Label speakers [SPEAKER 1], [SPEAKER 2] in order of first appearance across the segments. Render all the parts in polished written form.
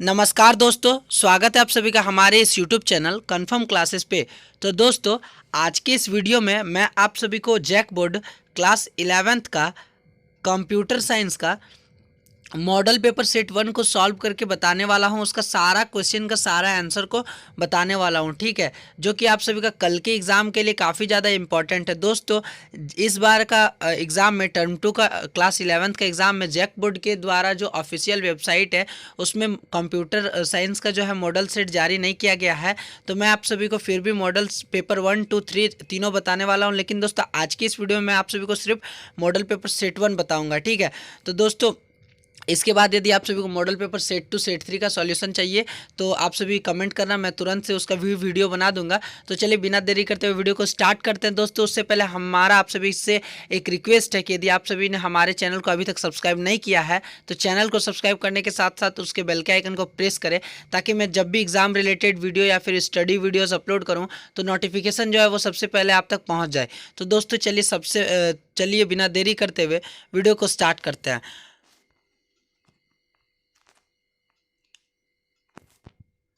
[SPEAKER 1] नमस्कार दोस्तों, स्वागत है आप सभी का हमारे इस यूट्यूब चैनल कन्फर्म क्लासेस पे। तो दोस्तों, आज के इस वीडियो में मैं आप सभी को जैक बोर्ड क्लास 11th का कंप्यूटर साइंस का मॉडल पेपर सेट 1 को सॉल्व करके बताने वाला हूं। उसका सारा क्वेश्चन का सारा आंसर को बताने वाला हूं, ठीक है, जो कि आप सभी का कल के एग्ज़ाम के लिए काफ़ी ज़्यादा इंपॉर्टेंट है। दोस्तों, इस बार का एग्ज़ाम में टर्म 2 का क्लास 11th का एग्ज़ाम में जैक बोर्ड के द्वारा जो ऑफिशियल वेबसाइट है उसमें कंप्यूटर साइंस का जो है मॉडल सेट जारी नहीं किया गया है। तो मैं आप सभी को फिर भी मॉडल्स पेपर 1, 2, 3 तीनों बताने वाला हूँ। लेकिन दोस्तों, आज की इस वीडियो में मैं आप सभी को सिर्फ मॉडल पेपर सेट 1 बताऊँगा, ठीक है। तो दोस्तों, इसके बाद यदि आप सभी को मॉडल पेपर सेट 2 सेट 3 का सॉल्यूशन चाहिए तो आप सभी कमेंट करना, मैं तुरंत से उसका भी वीडियो बना दूंगा। तो चलिए बिना देरी करते हुए वीडियो को स्टार्ट करते हैं। दोस्तों, उससे पहले हमारा आप सभी से एक रिक्वेस्ट है कि यदि आप सभी ने हमारे चैनल को अभी तक सब्सक्राइब नहीं किया है तो चैनल को सब्सक्राइब करने के साथ साथ उसके बेल के आइकन को प्रेस करें, ताकि मैं जब भी एग्जाम रिलेटेड वीडियो या फिर स्टडी वीडियोज़ अपलोड करूँ तो नोटिफिकेशन जो है वो सबसे पहले आप तक पहुँच जाए। तो दोस्तों, चलिए बिना देरी करते हुए वीडियो को स्टार्ट करते हैं।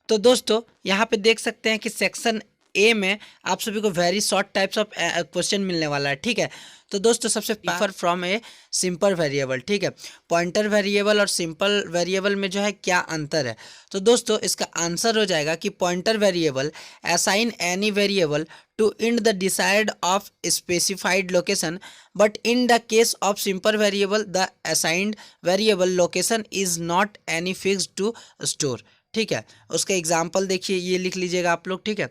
[SPEAKER 1] तो दोस्तों, यहाँ पे देख सकते हैं कि सेक्शन ए में आप सभी को very short types of question मिलने वाला है, ठीक है। तो दोस्तों, सबसे differ from a simple variable, ठीक है। पॉइंटर वेरिएबल और सिंपल वेरिएबल में जो है क्या अंतर है? तो दोस्तों, इसका आंसर हो जाएगा कि pointer variable assign any variable to end the desired of specified location, but in the case of simple variable the assigned variable location is not any fixed to store, ठीक है। उसका एग्जाम्पल देखिए, ये लिख लीजिएगा आप लोग, ठीक है।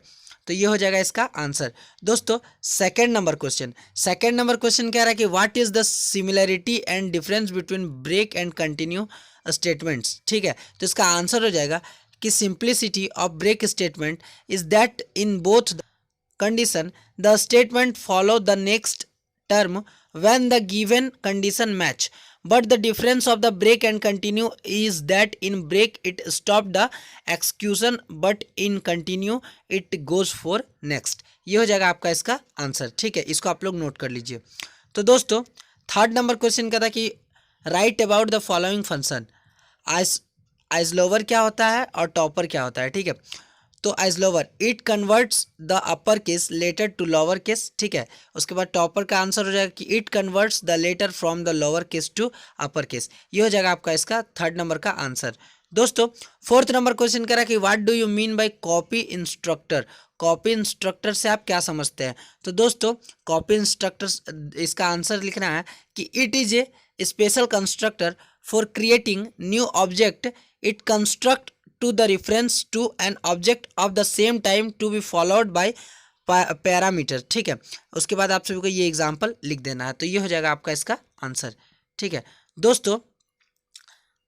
[SPEAKER 1] तो ये हो जाएगा इसका आंसर। दोस्तों, सेकंड नंबर क्वेश्चन कह रहा है कि what is the similarity and difference between break and continue statements, ठीक है। तो इसका आंसर हो जाएगा कि simplicity of break statement is that in both condition the statement follow the next term when the given condition match, but the difference of the break and continue is that in break it stop the execution but in continue it goes for next। ये हो जाएगा आपका इसका answer, ठीक है। इसको आप लोग नोट कर लीजिए। तो दोस्तों, थर्ड नंबर क्वेश्चन का था कि write about the following function. Islower क्या होता है और टॉपर क्या होता है, ठीक है। तो islower it converts the upper case letter to lower case, ठीक है। उसके बाद टॉपर का आंसर हो जाएगा कि it converts the letter from the lower case to upper case. ये हो जाएगा आपका इसका थर्ड नंबर का आंसर। दोस्तों, फोर्थ नंबर क्वेश्चन कह रहा है कि what do you mean by copy instructor. Copy instructor से आप क्या समझते हैं? तो दोस्तों, कॉपी इंस्ट्रक्टर इसका आंसर लिखना है कि it is a special constructor for creating new object. It construct to the reference to an object of the same time to be followed by parameter, ठीक है। उसके बाद आप सभी को ये एग्जांपल लिख देना है। तो ये हो जाएगा आपका इसका आंसर, ठीक है। दोस्तों,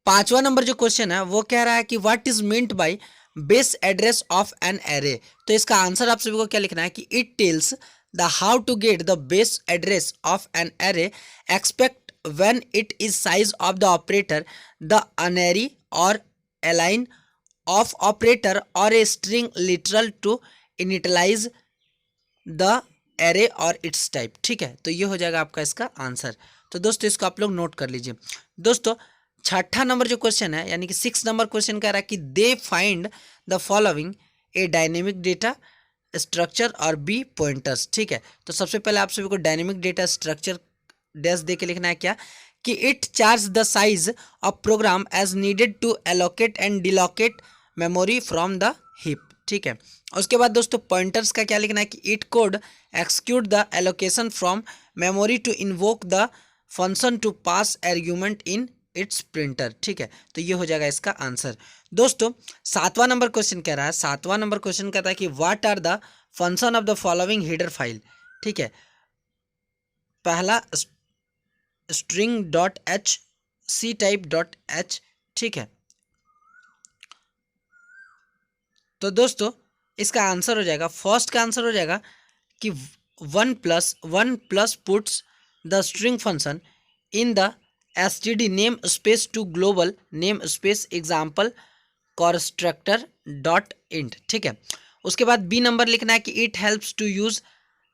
[SPEAKER 1] पांचवा नंबर जो क्वेश्चन है वो कह रहा है कि what is meant by base address of an array. तो इसका आंसर आप सभी को क्या लिखना है कि it tells the how to get the base address of an array expect when it is size of the operator the unary or align of operator or a string literal to initialize the array or its type, ठीक है। तो ये हो जाएगा आपका इसका answer. तो दोस्तों, इसको आप लोग नोट कर लीजिए। दोस्तों, छठा नंबर जो क्वेश्चन है यानी कि 6 नंबर क्वेश्चन कह रहा है कि they find the following a dynamic data structure और बी पॉइंटर्स, ठीक है। तो सबसे पहले आप सभी को डायनेमिक डेटा स्ट्रक्चर डैश दे के लिखना है क्या कि it charge the size of program as needed to allocate and deallocate memory from the heap, ठीक है। उसके बाद दोस्तों, पॉइंटर्स का क्या लिखना है कि it code execute the allocation from memory to invoke the function to pass argument in its printer, ठीक है। तो ये हो जाएगा इसका आंसर। दोस्तों, सातवां नंबर क्वेश्चन कह रहा है, सातवां नंबर क्वेश्चन कहता है कि what are the function of the following header file, ठीक है। पहला string dot H, C type dot H, ठीक है। तो दोस्तों, इसका आंसर हो जाएगा, फर्स्ट का आंसर हो जाएगा कि one plus puts the string function in the STD name space to global name space example constructor dot int, ठीक है। उसके बाद बी नंबर लिखना है कि it helps to use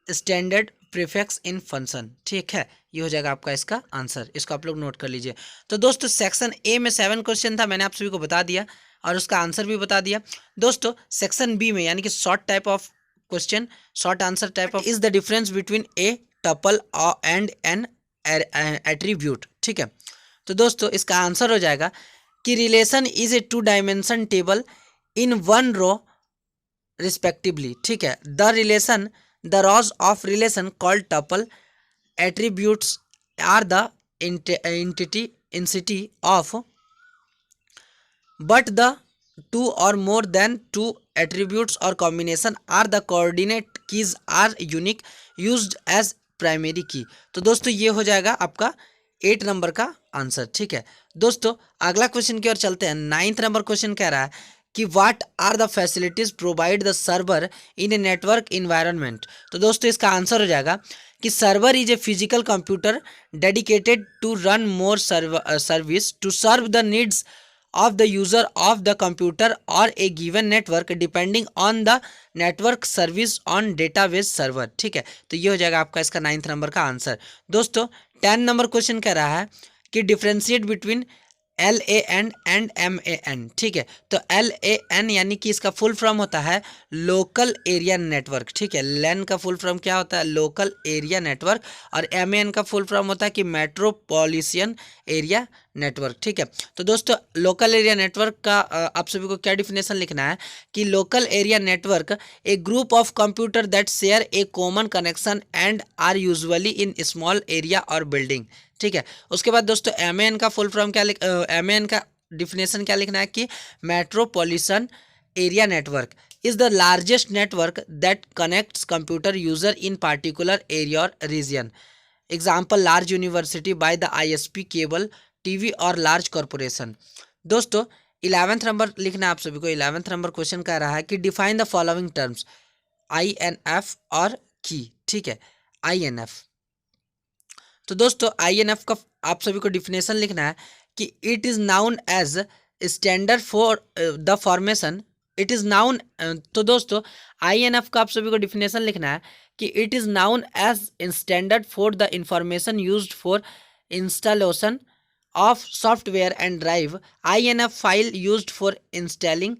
[SPEAKER 1] standard prefix in function, ठीक है। ये हो जाएगा आपका इसका आंसर। इसको आप लोग नोट कर लीजिए। तो दोस्तों, सेक्शन ए में 7 क्वेश्चन था, मैंने आप सभी को बता दिया। और उसका आंसर भी बता दिया। दोस्तों सेक्शन बी में यानी कि short type of question, short answer type of, is the difference between a tuple and an attribute. ठीक है, तो दोस्तों इसका आंसर हो जाएगा कि relation is a 2 dimension table in 1 row respectively. ठीक है, the relation, the rows of relation called tuple attributes are the entity of, but the two or more than two attributes or combination are the coordinate keys are unique used as primary key। तो दोस्तों ये हो जाएगा आपका 8 number का answer. ठीक है दोस्तों, अगला क्वेश्चन की ओर चलते हैं। 9th नंबर क्वेश्चन कह रहा है कि what are the facilities provide the server in a network environment. तो दोस्तों इसका आंसर हो जाएगा कि server is a physical computer dedicated to run more service to serve the needs of the user of the computer or a given network depending on the network service on database server। ठीक है, तो ये हो जाएगा आपका इसका 9th number का answer. दोस्तों 10 नंबर क्वेश्चन कह रहा है कि differentiate between LAN and MAN। ठीक है, तो LAN यानी कि इसका फुल फॉर्म होता है लोकल एरिया नेटवर्क। ठीक है, लैन का फुल फॉर्म क्या होता है, लोकल एरिया नेटवर्क, और MAN का फुल फॉर्म होता है कि मेट्रोपॉलिटन एरिया नेटवर्क। ठीक है, तो दोस्तों लोकल एरिया नेटवर्क का आप सभी को क्या डिफिनेशन लिखना है कि local area network a group of computer that share a common connection and are usually in small area or building. ठीक है, उसके बाद दोस्तों MAN का फुल फॉर्म क्या MAN का डिफिनेशन क्या लिखना है कि metropolitan area network is the largest network that connects computer user in particular area or region. Example large university by the ISP cable TV or large corporation. दोस्तों 11th number लिखना है आप सभी को। 11th नंबर क्वेश्चन कह रहा है कि define the following terms INF और की। ठीक है, INF, तो दोस्तों INF का आप सभी को डिफिनेशन लिखना है कि it is known as standard for the formation, it is known. तो दोस्तों INF का आप सभी को डिफिनेशन लिखना है कि it is known as standard for the information used for installation of software and drive INF file used for installing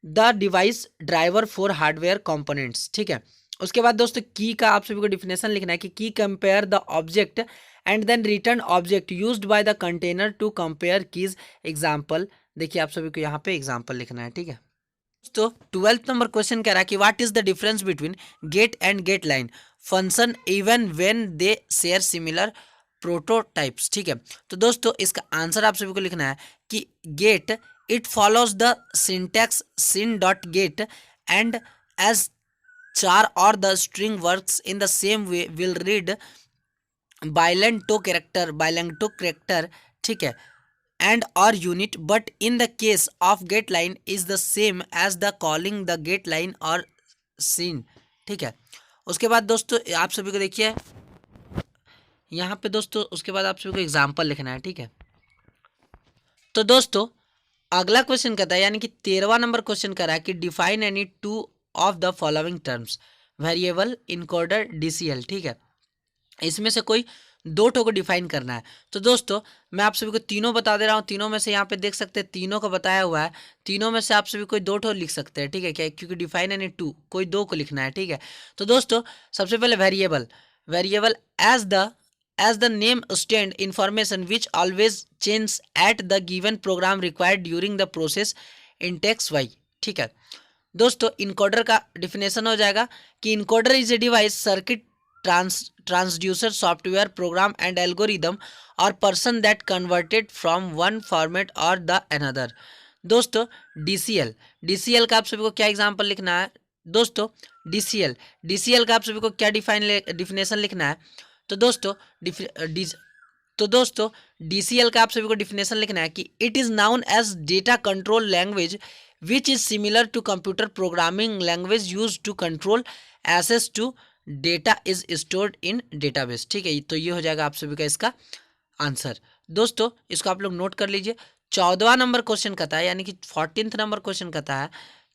[SPEAKER 1] the device driver for hardware components। ठीक है, उसके बाद दोस्तों की का आप सभी को डिफिनेशन लिखना है कि key compare the object and then return object used by the container to compare keys. Example देखिए आप सभी को यहाँ पे एग्जांपल लिखना है। ठीक है दोस्तों 12th नंबर क्वेश्चन कह रहा है कि what is the difference between get and get line function even when they share similar prototypes. ठीक है, तो दोस्तों इसका आंसर आप सभी को लिखना है कि get it follows the syntax cin dot get and as char or the string works in the same way will read bilang to character। ठीक है, and or unit, but in the case of get line is the same as the calling the get line or scene। ठीक है, उसके बाद दोस्तों आप सभी को देखिए यहाँ पे दोस्तों, उसके बाद आप सभी को एग्जाम्पल लिखना है। ठीक है, तो दोस्तों अगला क्वेश्चन कहता है यानी कि 13वां नंबर क्वेश्चन कर रहा है कि define any two of the following terms variable encoder DCL। ठीक है, इसमें से कोई 2 ठो को डिफाइन करना है। तो दोस्तों मैं आप सभी को तीनों बता दे रहा हूँ, तीनों में से यहाँ पे देख सकते हैं तीनों को बताया हुआ है, तीनों में से आप सभी कोई 2 ठो लिख सकते हैं। ठीक है, क्या, क्योंकि डिफाइन एनी टू कोई 2 को लिखना है। ठीक है, तो दोस्तों सबसे पहले variable as the name stand information which always changes at the given program required during the process index y। ठीक है दोस्तों, इनकोडर का डिफिनेशन हो जाएगा कि encoder is a device circuit transducer software program and algorithm or person that converted from one format or the another. दोस्तों DCL का आप सभी को क्या एग्जांपल लिखना है। दोस्तों DCL का आप सभी को क्या डिफिनेशन लिखना है। तो दोस्तों DCL का आप सभी को डिफिनेशन लिखना है कि it is known as data control language which is similar to computer programming language use to control access to data is stored in database. ठीक है, तो ये हो जाएगा आप सभी का इसका आंसर। दोस्तों इसको आप लोग नोट कर लीजिए। 14वां नंबर क्वेश्चन कहता है यानी कि 14th नंबर क्वेश्चन कहता है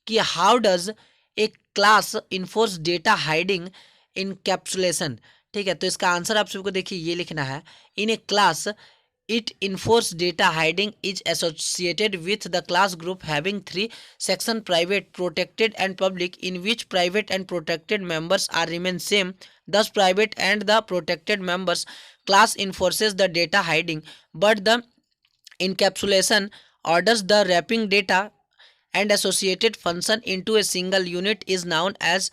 [SPEAKER 1] कि how does a class enforce data hiding encapsulation. ठीक है, तो इसका आंसर आप सभी को देखिए ये लिखना है। इन ए class It enforce data hiding is associated with the class group having three section: private, protected and public, in which private and protected members are remain same. Thus private and the protected members class enforces the data hiding, but the encapsulation orders the wrapping data and associated function into a single unit is known as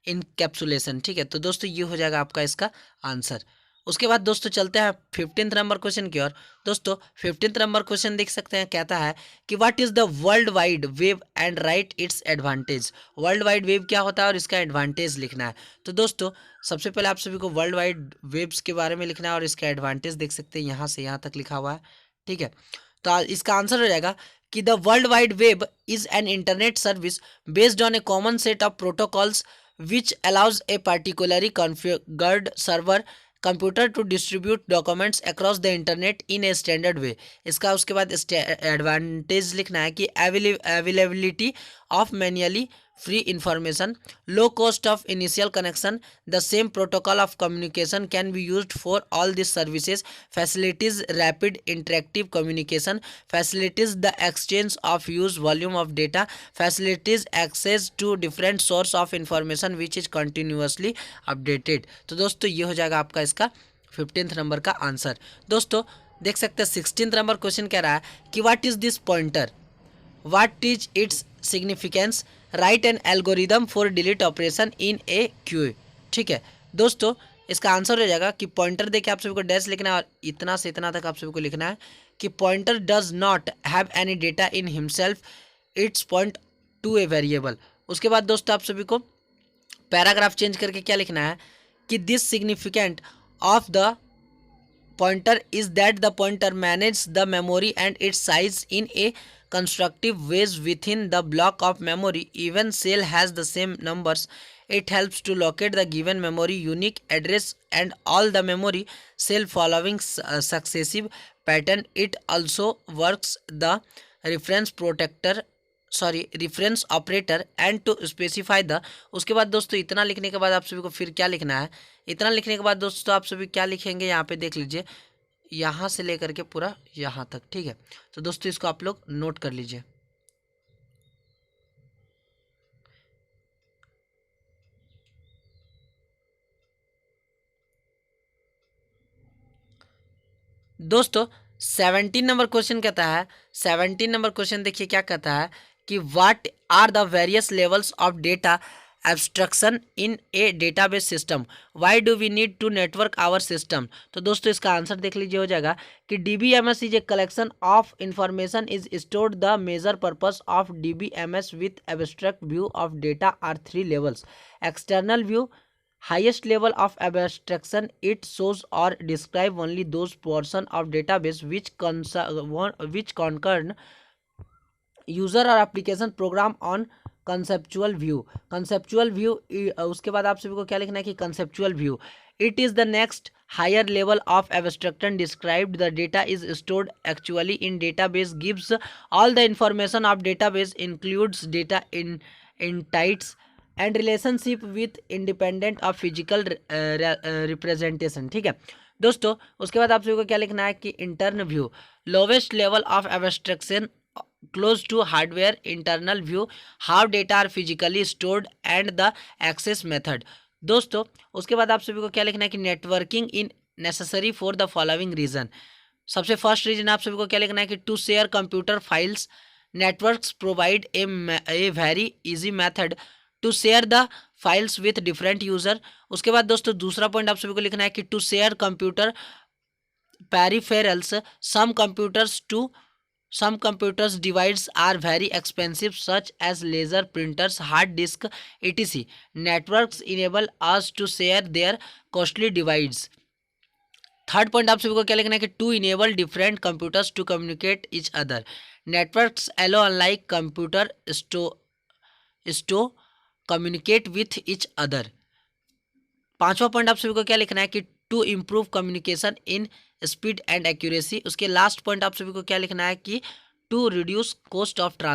[SPEAKER 1] encapsulation. ठीक है, तो दोस्तों ये हो जाएगा आपका इसका answer. उसके बाद दोस्तों चलते हैं 15th नंबर क्वेश्चन की ओर। दोस्तों 15th नंबर क्वेश्चन देख सकते हैं, कहता है कि what is the world wide web and right it's advantage. World wide web क्या होता है और इसका एडवांटेज लिखना है। तो दोस्तों सबसे पहले आप सभी को वर्ल्ड वाइड वेब्स के बारे में लिखना है और इसका एडवांटेज देख सकते हैं, यहाँ से यहाँ तक लिखा हुआ है। ठीक है, तो इसका आंसर हो जाएगा कि the world wide web is an internet service based on A common set of protocols which allows a particularly configured server computer to distribute documents across the internet in a standard way। इसका उसके बाद advantage लिखना है कि availability of manually free information, low cost of initial connection, the same protocol of communication can be used for all these services, facilities rapid interactive communication, facilities the exchange of huge volume of data, facilities access to different source of information which is continuously updated। तो दोस्तों ये हो जाएगा आपका इसका 15th number का answer. दोस्तों देख सकते हैं 16th नंबर क्वेश्चन कह रहा है कि what is this pointer, what is its significance, right N algorithm for delete operation in A Q. ठीक है दोस्तों, इसका आंसर हो जाएगा कि पॉइंटर देके आप सभी को डैश लिखना है और इतना से इतना तक आप सभी को लिखना है कि pointer does not have any data in himself, it's point two a variable. उसके बाद दोस्तों आप सभी को पैराग्राफ चेंज करके क्या लिखना है कि this significant of the pointer is that the pointer manages the memory and its size in a constructive ways within the block of memory. Even cell has the same numbers. It helps to locate the given memory unique address and all the memory cell following successive pattern. It also works the reference protector reference operator and to specify the. उसके बाद दोस्तों इतना लिखने के बाद आप सभी को फिर क्या लिखना है, इतना लिखने के बाद दोस्तों आप सभी क्या लिखेंगे यहाँ पे देख लीजिए, यहाँ से लेकर के पूरा यहाँ तक। ठीक है, तो दोस्तों इसको आप लोग नोट कर लीजिए। दोस्तों 17 नंबर क्वेश्चन कहता है, 17 नंबर क्वेश्चन देखिए क्या कहता है कि what are the various levels of data abstraction in a database system, why do we need to network our system. तो दोस्तों इसका आंसर देख लीजिए, हो जाएगा कि DBMS is a collection of information is stored, the major purpose of DBMS with abstract view of data are 3 levels. External view, highest level of abstraction, it shows or describe only those portion of database which concern user or application program on conceptual view। conceptual view उसके बाद आप सभी को क्या लिखना है कि conceptual view, it is the next higher level of abstraction described the data is stored actually in database, gives all the information of database, includes data in entities and relationship with independent of physical representation. ठीक है दोस्तों, उसके बाद आप सभी को क्या लिखना है कि internal view, lowest level of abstraction close to hardware, internal view, how data are physically stored and the access method. दोस्तों उसके बाद आप सभी को क्या लिखना है कि networking in necessary for the following reason. सबसे फर्स्ट रीजन आप सभी को क्या लिखना है कि to share computer files, networks provide a very easy method to share the files with different user. उसके बाद दोस्तों दूसरा पॉइंट आप सभी को लिखना है कि to share computer peripherals, some computers device are very expensive such as laser printers, hard disk etc. Networks enable us to share their costly device. Third point आप सभी को क्या लिखना है कि to enable different computers to communicate each other, networks allow unlike computer to communicate with each other. पांचवा point आप सभी को क्या लिखना है कि to improve communication in speed and accuracy. उसके लास्ट पॉइंट आप सभी को क्या लिखना है कि to reduce cost of transfer.